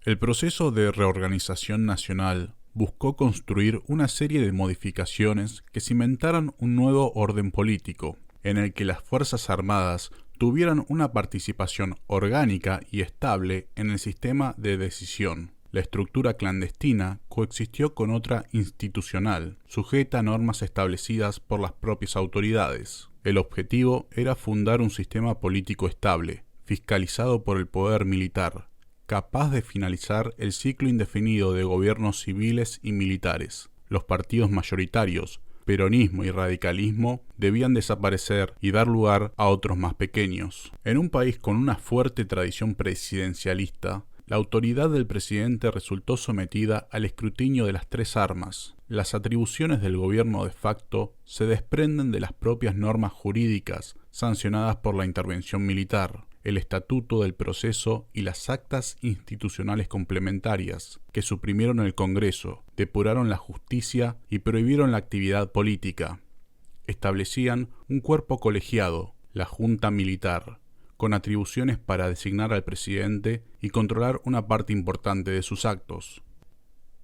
El proceso de reorganización nacional buscó construir una serie de modificaciones que cimentaran un nuevo orden político, en el que las Fuerzas Armadas tuvieran una participación orgánica y estable en el sistema de decisión. La estructura clandestina coexistió con otra institucional, sujeta a normas establecidas por las propias autoridades. El objetivo era fundar un sistema político estable, fiscalizado por el poder militar, capaz de finalizar el ciclo indefinido de gobiernos civiles y militares. Los partidos mayoritarios, peronismo y radicalismo, debían desaparecer y dar lugar a otros más pequeños. En un país con una fuerte tradición presidencialista, la autoridad del presidente resultó sometida al escrutinio de las tres armas. Las atribuciones del gobierno de facto se desprenden de las propias normas jurídicas sancionadas por la intervención militar, el Estatuto del Proceso y las actas institucionales complementarias, que suprimieron el Congreso, depuraron la justicia y prohibieron la actividad política. Establecían un cuerpo colegiado, la Junta Militar, con atribuciones para designar al presidente y controlar una parte importante de sus actos.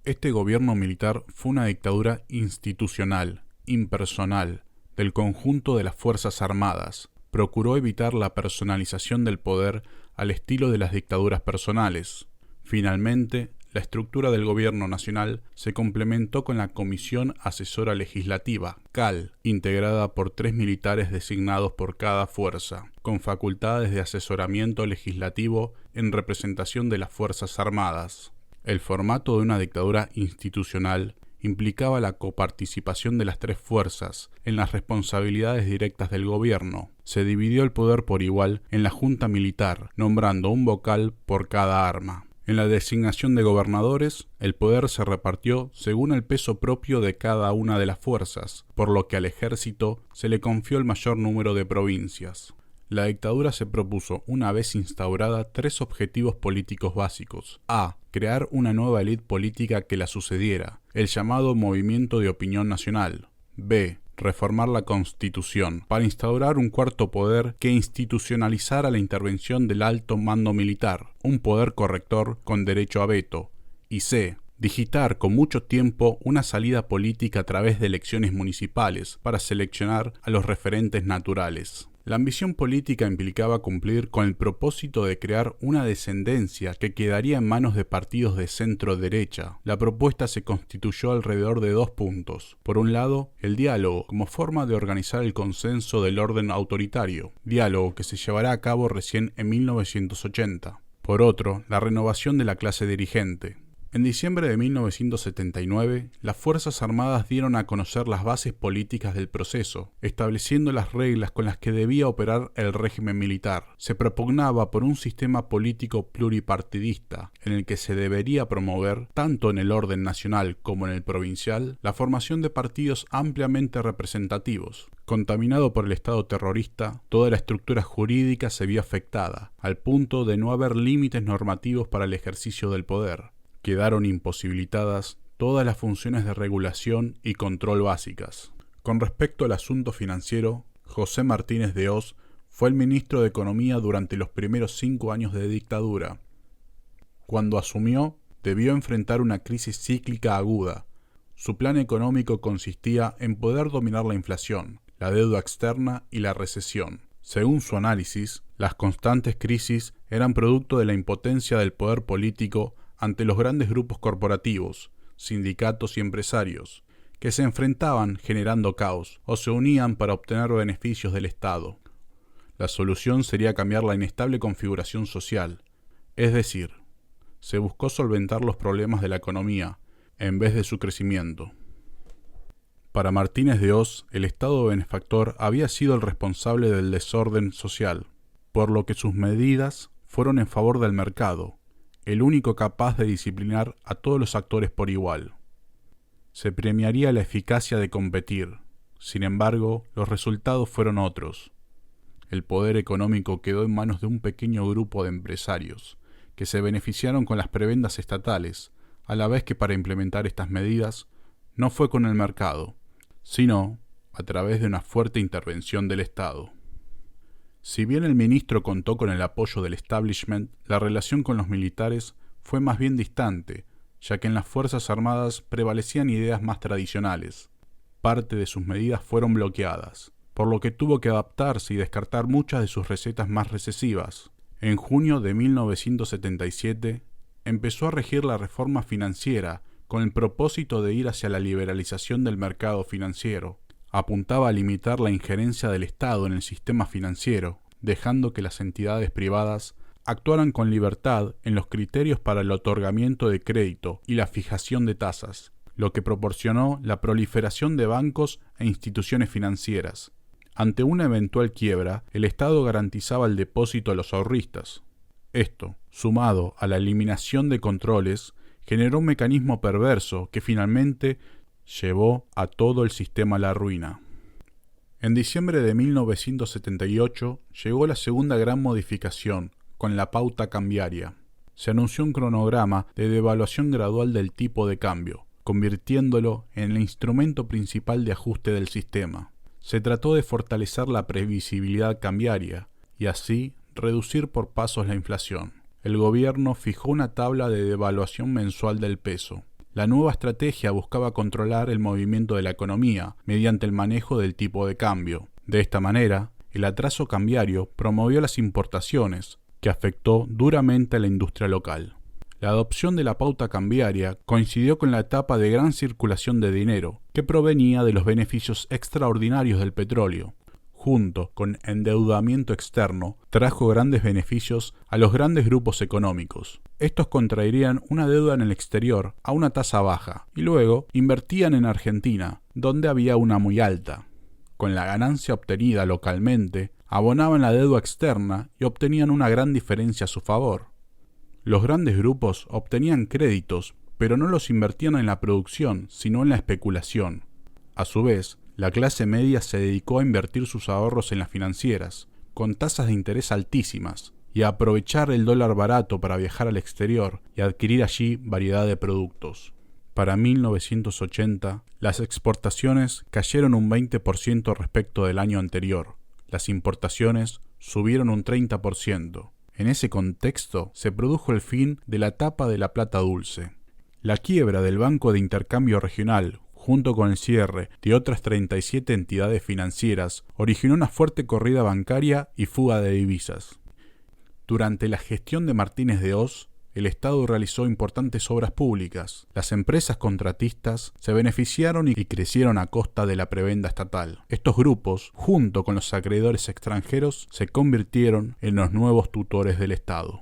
Este gobierno militar fue una dictadura institucional, impersonal, del conjunto de las Fuerzas Armadas. Procuró evitar la personalización del poder al estilo de las dictaduras personales. Finalmente, la estructura del gobierno nacional se complementó con la Comisión Asesora Legislativa, CAL, integrada por 3 militares designados por cada fuerza, con facultades de asesoramiento legislativo en representación de las Fuerzas Armadas. El formato de una dictadura institucional implicaba la coparticipación de las tres fuerzas en las responsabilidades directas del gobierno. Se dividió el poder por igual en la Junta Militar, nombrando un vocal por cada arma. En la designación de gobernadores, el poder se repartió según el peso propio de cada una de las fuerzas, por lo que al ejército se le confió el mayor número de provincias. La dictadura se propuso, una vez instaurada, 3 objetivos políticos básicos. A. Crear una nueva élite política que la sucediera, el llamado Movimiento de Opinión Nacional. B. Reformar la Constitución, para instaurar un cuarto poder que institucionalizara la intervención del alto mando militar, un poder corrector con derecho a veto. Y C. Digitar con mucho tiempo una salida política a través de elecciones municipales para seleccionar a los referentes naturales. La ambición política implicaba cumplir con el propósito de crear una descendencia que quedaría en manos de partidos de centro-derecha. La propuesta se constituyó alrededor de 2 puntos. Por un lado, el diálogo como forma de organizar el consenso del orden autoritario, diálogo que se llevará a cabo recién en 1980. Por otro, la renovación de la clase dirigente. En diciembre de 1979, las Fuerzas Armadas dieron a conocer las bases políticas del proceso, estableciendo las reglas con las que debía operar el régimen militar. Se propugnaba por un sistema político pluripartidista, en el que se debería promover, tanto en el orden nacional como en el provincial, la formación de partidos ampliamente representativos. Contaminado por el Estado terrorista, toda la estructura jurídica se vio afectada, al punto de no haber límites normativos para el ejercicio del poder. Quedaron imposibilitadas todas las funciones de regulación y control básicas. Con respecto al asunto financiero, José Martínez de Hoz fue el ministro de Economía durante los primeros 5 años de dictadura. Cuando asumió, debió enfrentar una crisis cíclica aguda. Su plan económico consistía en poder dominar la inflación, la deuda externa y la recesión. Según su análisis, las constantes crisis eran producto de la impotencia del poder político ante los grandes grupos corporativos, sindicatos y empresarios, que se enfrentaban generando caos o se unían para obtener beneficios del Estado. La solución sería cambiar la inestable configuración social, es decir, se buscó solventar los problemas de la economía en vez de su crecimiento. Para Martínez de Hoz, el Estado benefactor había sido el responsable del desorden social, por lo que sus medidas fueron en favor del mercado, el único capaz de disciplinar a todos los actores por igual. Se premiaría la eficacia de competir. Sin embargo, los resultados fueron otros. El poder económico quedó en manos de un pequeño grupo de empresarios, que se beneficiaron con las prebendas estatales, a la vez que para implementar estas medidas no fue con el mercado, sino a través de una fuerte intervención del Estado. Si bien el ministro contó con el apoyo del establishment, la relación con los militares fue más bien distante, ya que en las Fuerzas Armadas prevalecían ideas más tradicionales. Parte de sus medidas fueron bloqueadas, por lo que tuvo que adaptarse y descartar muchas de sus recetas más recesivas. En junio de 1977 empezó a regir la reforma financiera con el propósito de ir hacia la liberalización del mercado financiero. Apuntaba a limitar la injerencia del Estado en el sistema financiero, dejando que las entidades privadas actuaran con libertad en los criterios para el otorgamiento de crédito y la fijación de tasas, lo que proporcionó la proliferación de bancos e instituciones financieras. Ante una eventual quiebra, el Estado garantizaba el depósito a los ahorristas. Esto, sumado a la eliminación de controles, generó un mecanismo perverso que finalmente llevó a todo el sistema a la ruina. En diciembre de 1978 llegó la segunda gran modificación, con la pauta cambiaria. Se anunció un cronograma de devaluación gradual del tipo de cambio, convirtiéndolo en el instrumento principal de ajuste del sistema. Se trató de fortalecer la previsibilidad cambiaria y así reducir por pasos la inflación. El gobierno fijó una tabla de devaluación mensual del peso. La nueva estrategia buscaba controlar el movimiento de la economía mediante el manejo del tipo de cambio. De esta manera, el atraso cambiario promovió las importaciones, que afectó duramente a la industria local. La adopción de la pauta cambiaria coincidió con la etapa de gran circulación de dinero, que provenía de los beneficios extraordinarios del petróleo. Junto con endeudamiento externo, trajo grandes beneficios a los grandes grupos económicos. Estos contraerían una deuda en el exterior a una tasa baja y luego invertían en Argentina, donde había una muy alta. Con la ganancia obtenida localmente, abonaban la deuda externa y obtenían una gran diferencia a su favor. Los grandes grupos obtenían créditos, pero no los invertían en la producción, sino en la especulación. A su vez, la clase media se dedicó a invertir sus ahorros en las financieras, con tasas de interés altísimas, y a aprovechar el dólar barato para viajar al exterior y adquirir allí variedad de productos. Para 1980, las exportaciones cayeron un 20% respecto del año anterior. Las importaciones subieron un 30%. En ese contexto se produjo el fin de la etapa de la plata dulce. La quiebra del Banco de Intercambio Regional, junto con el cierre de otras 37 entidades financieras, originó una fuerte corrida bancaria y fuga de divisas. Durante la gestión de Martínez de Hoz, el Estado realizó importantes obras públicas. Las empresas contratistas se beneficiaron y crecieron a costa de la prebenda estatal. Estos grupos, junto con los acreedores extranjeros, se convirtieron en los nuevos tutores del Estado.